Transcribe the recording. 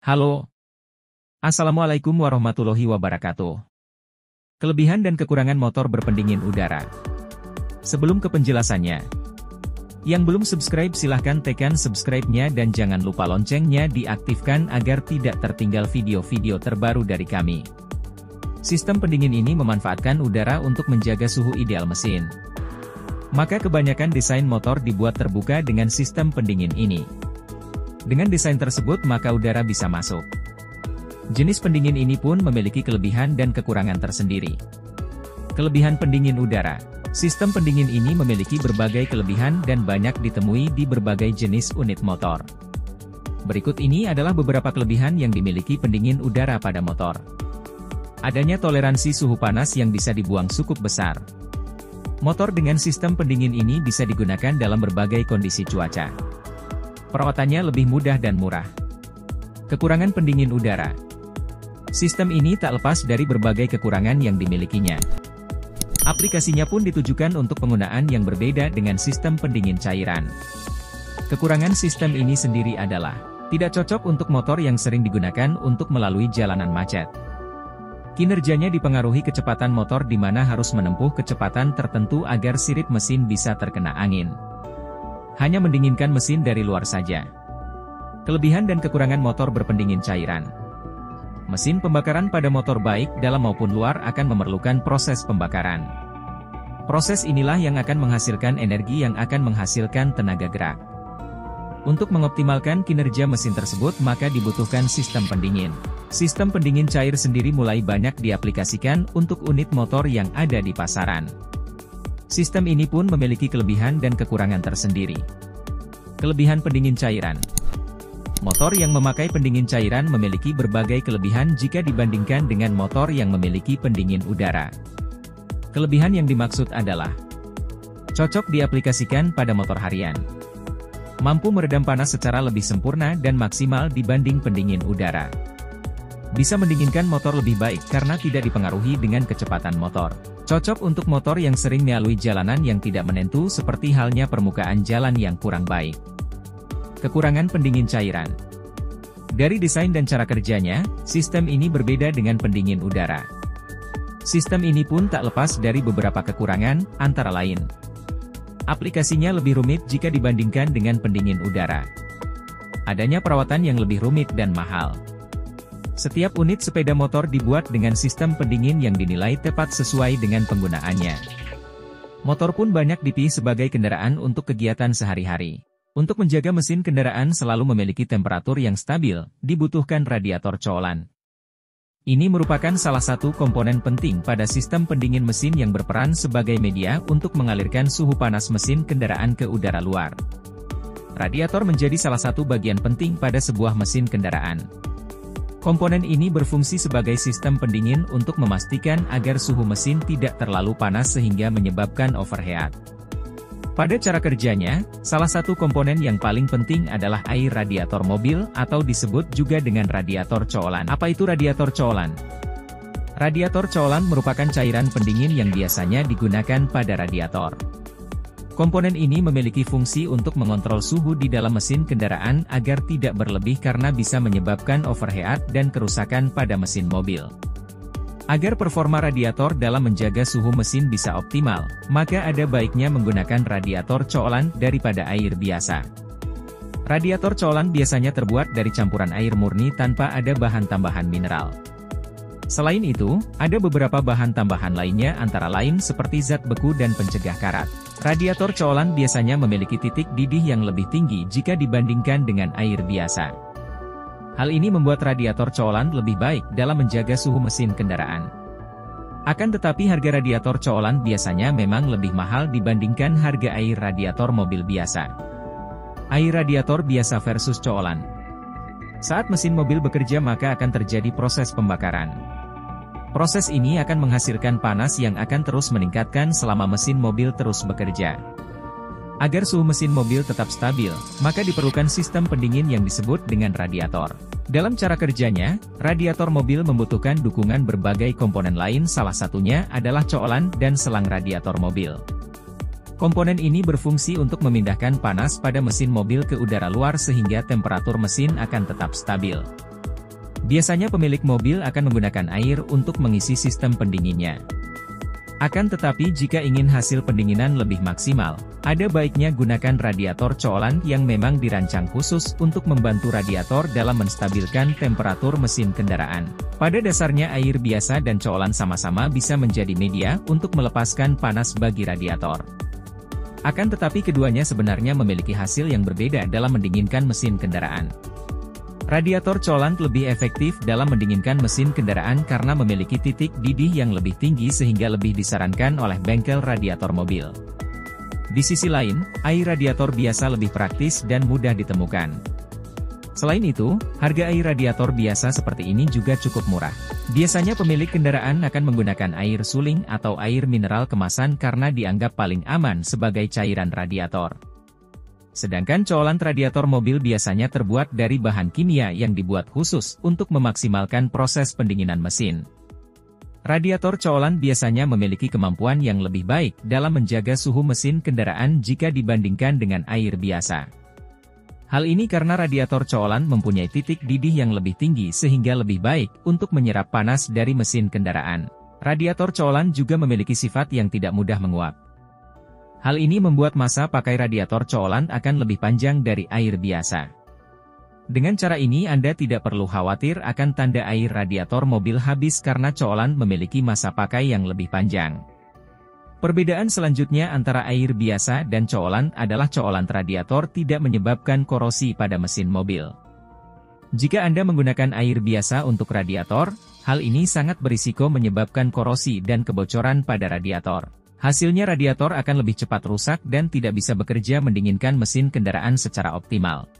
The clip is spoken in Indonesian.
Halo. Assalamualaikum warahmatullahi wabarakatuh. Kelebihan dan kekurangan motor berpendingin udara. Sebelum ke penjelasannya, yang belum subscribe silahkan tekan subscribe-nya dan jangan lupa loncengnya diaktifkan agar tidak tertinggal video-video terbaru dari kami. Sistem pendingin ini memanfaatkan udara untuk menjaga suhu ideal mesin. Maka kebanyakan desain motor dibuat terbuka dengan sistem pendingin ini. Dengan desain tersebut maka udara bisa masuk. Jenis pendingin ini pun memiliki kelebihan dan kekurangan tersendiri. Kelebihan pendingin udara. Sistem pendingin ini memiliki berbagai kelebihan dan banyak ditemui di berbagai jenis unit motor. Berikut ini adalah beberapa kelebihan yang dimiliki pendingin udara pada motor. Adanya toleransi suhu panas yang bisa dibuang cukup besar. Motor dengan sistem pendingin ini bisa digunakan dalam berbagai kondisi cuaca. Perawatannya lebih mudah dan murah. Kekurangan pendingin udara. Sistem ini tak lepas dari berbagai kekurangan yang dimilikinya. Aplikasinya pun ditujukan untuk penggunaan yang berbeda dengan sistem pendingin cairan. Kekurangan sistem ini sendiri adalah tidak cocok untuk motor yang sering digunakan untuk melalui jalanan macet. Kinerjanya dipengaruhi kecepatan motor di mana harus menempuh kecepatan tertentu agar sirip mesin bisa terkena angin. Hanya mendinginkan mesin dari luar saja. Kelebihan dan kekurangan motor berpendingin cairan. Mesin pembakaran pada motor baik dalam maupun luar akan memerlukan proses pembakaran. Proses inilah yang akan menghasilkan energi yang akan menghasilkan tenaga gerak. Untuk mengoptimalkan kinerja mesin tersebut maka dibutuhkan sistem pendingin. Sistem pendingin cair sendiri mulai banyak diaplikasikan untuk unit motor yang ada di pasaran. Sistem ini pun memiliki kelebihan dan kekurangan tersendiri. Kelebihan pendingin cairan. Motor yang memakai pendingin cairan memiliki berbagai kelebihan jika dibandingkan dengan motor yang memiliki pendingin udara. Kelebihan yang dimaksud adalah cocok diaplikasikan pada motor harian. Mampu meredam panas secara lebih sempurna dan maksimal dibanding pendingin udara. Bisa mendinginkan motor lebih baik karena tidak dipengaruhi dengan kecepatan motor. Cocok untuk motor yang sering melalui jalanan yang tidak menentu seperti halnya permukaan jalan yang kurang baik. Kekurangan pendingin cairan. Dari desain dan cara kerjanya, sistem ini berbeda dengan pendingin udara. Sistem ini pun tak lepas dari beberapa kekurangan, antara lain. Aplikasinya lebih rumit jika dibandingkan dengan pendingin udara. Adanya perawatan yang lebih rumit dan mahal. Setiap unit sepeda motor dibuat dengan sistem pendingin yang dinilai tepat sesuai dengan penggunaannya. Motor pun banyak dipilih sebagai kendaraan untuk kegiatan sehari-hari. Untuk menjaga mesin kendaraan selalu memiliki temperatur yang stabil, dibutuhkan radiator colokan. Ini merupakan salah satu komponen penting pada sistem pendingin mesin yang berperan sebagai media untuk mengalirkan suhu panas mesin kendaraan ke udara luar. Radiator menjadi salah satu bagian penting pada sebuah mesin kendaraan. Komponen ini berfungsi sebagai sistem pendingin untuk memastikan agar suhu mesin tidak terlalu panas sehingga menyebabkan overheat. Pada cara kerjanya, salah satu komponen yang paling penting adalah air radiator mobil atau disebut juga dengan radiator colokan. Apa itu radiator colokan? Radiator colokan merupakan cairan pendingin yang biasanya digunakan pada radiator. Komponen ini memiliki fungsi untuk mengontrol suhu di dalam mesin kendaraan agar tidak berlebih karena bisa menyebabkan overheat dan kerusakan pada mesin mobil. Agar performa radiator dalam menjaga suhu mesin bisa optimal, maka ada baiknya menggunakan radiator colokan daripada air biasa. Radiator colokan biasanya terbuat dari campuran air murni tanpa ada bahan tambahan mineral. Selain itu, ada beberapa bahan tambahan lainnya antara lain seperti zat beku dan pencegah karat. Radiator colokan biasanya memiliki titik didih yang lebih tinggi jika dibandingkan dengan air biasa. Hal ini membuat radiator colokan lebih baik dalam menjaga suhu mesin kendaraan. Akan tetapi harga radiator colokan biasanya memang lebih mahal dibandingkan harga air radiator mobil biasa. Air radiator biasa versus colokan. Saat mesin mobil bekerja maka akan terjadi proses pembakaran. Proses ini akan menghasilkan panas yang akan terus meningkatkan selama mesin mobil terus bekerja. Agar suhu mesin mobil tetap stabil, maka diperlukan sistem pendingin yang disebut dengan radiator. Dalam cara kerjanya, radiator mobil membutuhkan dukungan berbagai komponen lain, salah satunya adalah colokan dan selang radiator mobil. Komponen ini berfungsi untuk memindahkan panas pada mesin mobil ke udara luar sehingga temperatur mesin akan tetap stabil. Biasanya pemilik mobil akan menggunakan air untuk mengisi sistem pendinginnya. Akan tetapi jika ingin hasil pendinginan lebih maksimal, ada baiknya gunakan radiator coolant yang memang dirancang khusus untuk membantu radiator dalam menstabilkan temperatur mesin kendaraan. Pada dasarnya air biasa dan coolant sama-sama bisa menjadi media untuk melepaskan panas bagi radiator. Akan tetapi keduanya sebenarnya memiliki hasil yang berbeda dalam mendinginkan mesin kendaraan. Radiator coolant lebih efektif dalam mendinginkan mesin kendaraan karena memiliki titik didih yang lebih tinggi sehingga lebih disarankan oleh bengkel radiator mobil. Di sisi lain, air radiator biasa lebih praktis dan mudah ditemukan. Selain itu, harga air radiator biasa seperti ini juga cukup murah. Biasanya pemilik kendaraan akan menggunakan air suling atau air mineral kemasan karena dianggap paling aman sebagai cairan radiator. Sedangkan coolant radiator mobil biasanya terbuat dari bahan kimia yang dibuat khusus untuk memaksimalkan proses pendinginan mesin. Radiator coolant biasanya memiliki kemampuan yang lebih baik dalam menjaga suhu mesin kendaraan jika dibandingkan dengan air biasa. Hal ini karena radiator coolant mempunyai titik didih yang lebih tinggi sehingga lebih baik untuk menyerap panas dari mesin kendaraan. Radiator coolant juga memiliki sifat yang tidak mudah menguap. Hal ini membuat masa pakai radiator coolant akan lebih panjang dari air biasa. Dengan cara ini Anda tidak perlu khawatir akan tanda air radiator mobil habis karena coolant memiliki masa pakai yang lebih panjang. Perbedaan selanjutnya antara air biasa dan coolant adalah coolant radiator tidak menyebabkan korosi pada mesin mobil. Jika Anda menggunakan air biasa untuk radiator, hal ini sangat berisiko menyebabkan korosi dan kebocoran pada radiator. Hasilnya radiator akan lebih cepat rusak dan tidak bisa bekerja mendinginkan mesin kendaraan secara optimal.